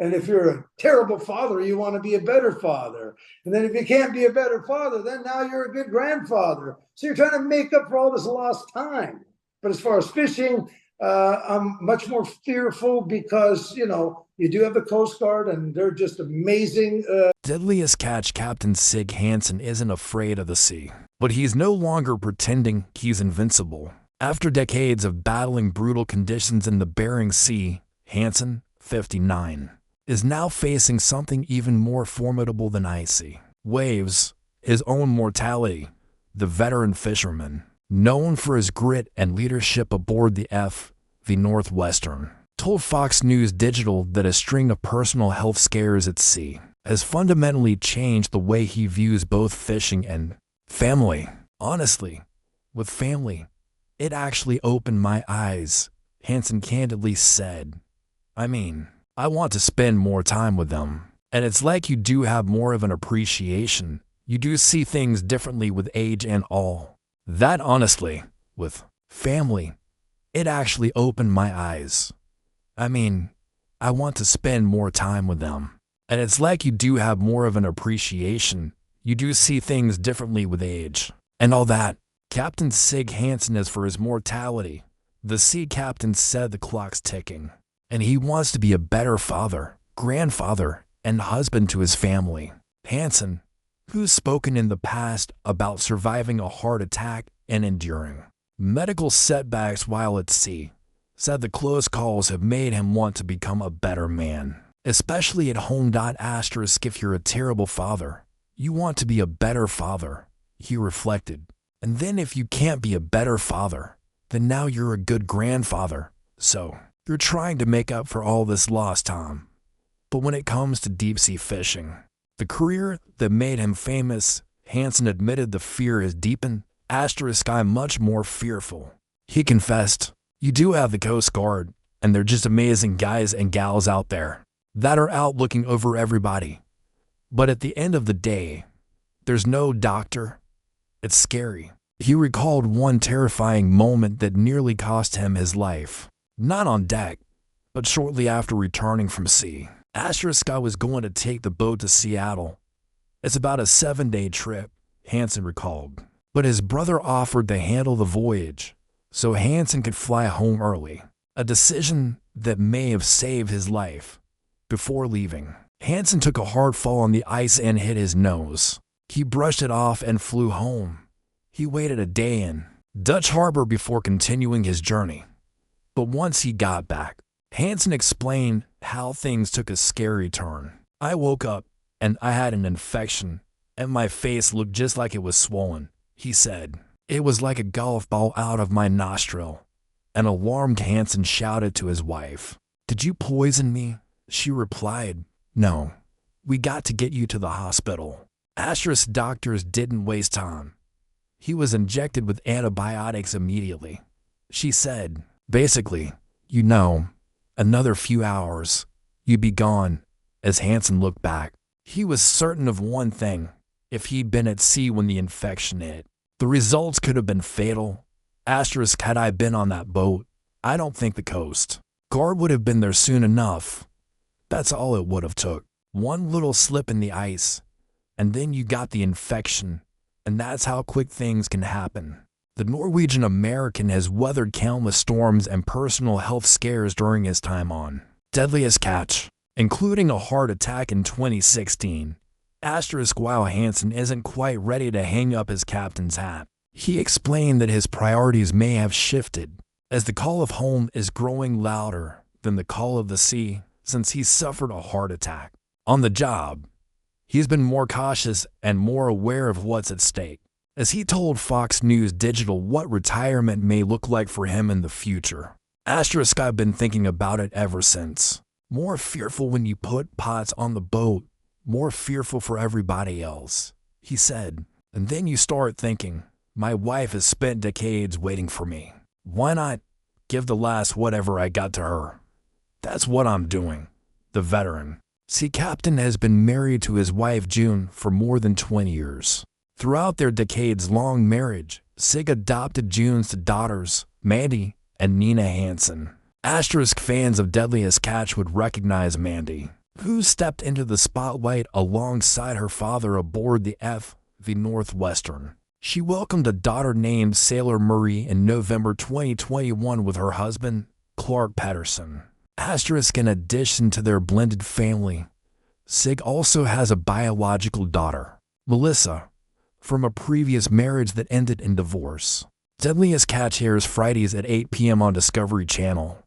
And if you're a terrible father, you want to be a better father. And then if you can't be a better father, then now you're a good grandfather. So you're trying to make up for all this lost time. But as far as fishing, I'm much more fearful because, you do have the Coast Guard and they're just amazing. Deadliest Catch Captain Sig Hansen isn't afraid of the sea, but he's no longer pretending he's invincible. After decades of battling brutal conditions in the Bering Sea, Hansen, 59, is now facing something even more formidable than icy waves, his own mortality. The veteran fisherman, known for his grit and leadership aboard the the Northwestern, told Fox News Digital that a string of personal health scares at sea has fundamentally changed the way he views both fishing and family. Honestly, with family, it actually opened my eyes, Hansen candidly said. I want to spend more time with them. And it's like you do have more of an appreciation. You do see things differently with age and all. That honestly, with family, it actually opened my eyes. I want to spend more time with them. And it's like you do have more of an appreciation. You do see things differently with age. And all that. Captain Sig Hansen is for his mortality. The sea captain said the clock's ticking. And he wants to be a better father, grandfather, and husband to his family. Hansen, who's spoken in the past about surviving a heart attack and enduring medical setbacks while at sea, said the close calls have made him want to become a better man, especially at home. If you're a terrible father, you want to be a better father, he reflected. And then if you can't be a better father, then now you're a good grandfather. So you're trying to make up for all this lost time. But when it comes to deep-sea fishing, the career that made him famous, Hansen admitted the fear has deepened. I'm much more fearful. He confessed, you do have the Coast Guard, and they're just amazing guys and gals out there that are out looking over everybody. But at the end of the day, there's no doctor. It's scary. He recalled one terrifying moment that nearly cost him his life. Not on deck, but shortly after returning from sea. I was going to take the boat to Seattle. It's about a 7-day trip, Hansen recalled. But his brother offered to handle the voyage, so Hansen could fly home early. A decision that may have saved his life. Before leaving, Hansen took a hard fall on the ice and hit his nose. He brushed it off and flew home. He waited a day in Dutch Harbor before continuing his journey. But once he got back, Hansen explained how things took a scary turn. I woke up and I had an infection and my face looked just like it was swollen, he said. It was like a golf ball out of my nostril. An alarmed Hansen shouted to his wife, "Did you poison me?" She replied, "No, we got to get you to the hospital." Doctors didn't waste time. He was injected with antibiotics immediately. She said, basically, another few hours, you'd be gone. As Hansen looked back, he was certain of one thing. If he'd been at sea when the infection hit, the results could have been fatal. Had I been on that boat, I don't think the Coast Guard would have been there soon enough. That's all it would have took. One little slip in the ice, and then you got the infection, and that's how quick things can happen. The Norwegian American has weathered countless storms and personal health scares during his time on Deadliest Catch, including a heart attack in 2016. While Hansen isn't quite ready to hang up his captain's hat, he explained that his priorities may have shifted as the call of home is growing louder than the call of the sea since he suffered a heart attack. On the job, he's been more cautious and more aware of what's at stake, as he told Fox News Digital what retirement may look like for him in the future. I've been thinking about it ever since. More fearful when you put pots on the boat, more fearful for everybody else, he said. And then you start thinking, my wife has spent decades waiting for me. Why not give the last whatever I got to her? That's what I'm doing. The veteran sea captain has been married to his wife June for more than 20 years. Throughout their decades-long marriage, Sig adopted June's daughters, Mandy and Nina Hansen. Fans of Deadliest Catch would recognize Mandy. who stepped into the spotlight alongside her father aboard the the Northwestern. She welcomed a daughter named Sailor Murray in November 2021 with her husband, Clark Patterson. In addition to their blended family, Sig also has a biological daughter, Melissa, from a previous marriage that ended in divorce. Deadliest Catch airs Fridays at 8 p.m. on Discovery Channel.